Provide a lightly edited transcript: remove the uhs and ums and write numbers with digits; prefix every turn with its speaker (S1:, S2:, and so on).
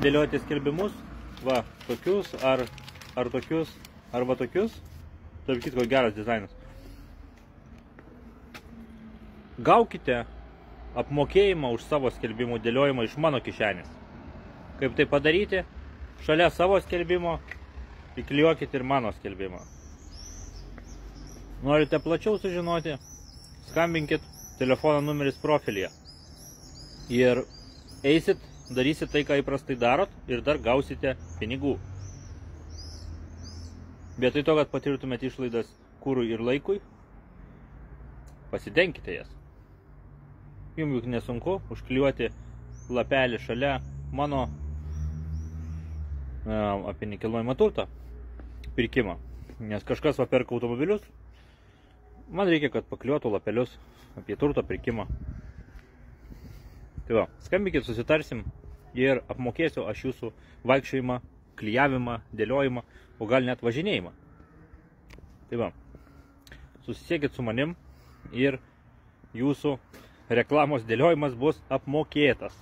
S1: dėlioti skelbimus, va, tokius, ar tokius, arba tokius. Tarp kitko geras dizainas. Gaukite apmokėjimą už savo skelbimų dėliojimą iš mano kišenės. Kaip tai padaryti? Šalia savo skelbimo įklijuokit ir mano skelbimą. Norite plačiau sužinoti? Skambinkit, telefono numeris profilyje. Ir eisit, darysit tai, ką įprastai darot ir dar gausite pinigų. Vietoj to, kad patirtumėte išlaidas kūrui ir laikui, pasidenkite jas. Jums juk nesunku užklijuoti lapelį šalia mano apie nekilnojamą turtą pirkimą. Nes kažkas va perka automobilius, man reikia, kad paklijuotų lapelius apie turto pirkimą. Tai va, skambinkit, susitarsim ir apmokėsiu aš jūsų vaikščiojimą, klijavimą, dėliojimą, o gal net važinėjimą. Tai va, susisiekit su manim ir jūsų reklamos dėliojimas bus apmokėtas.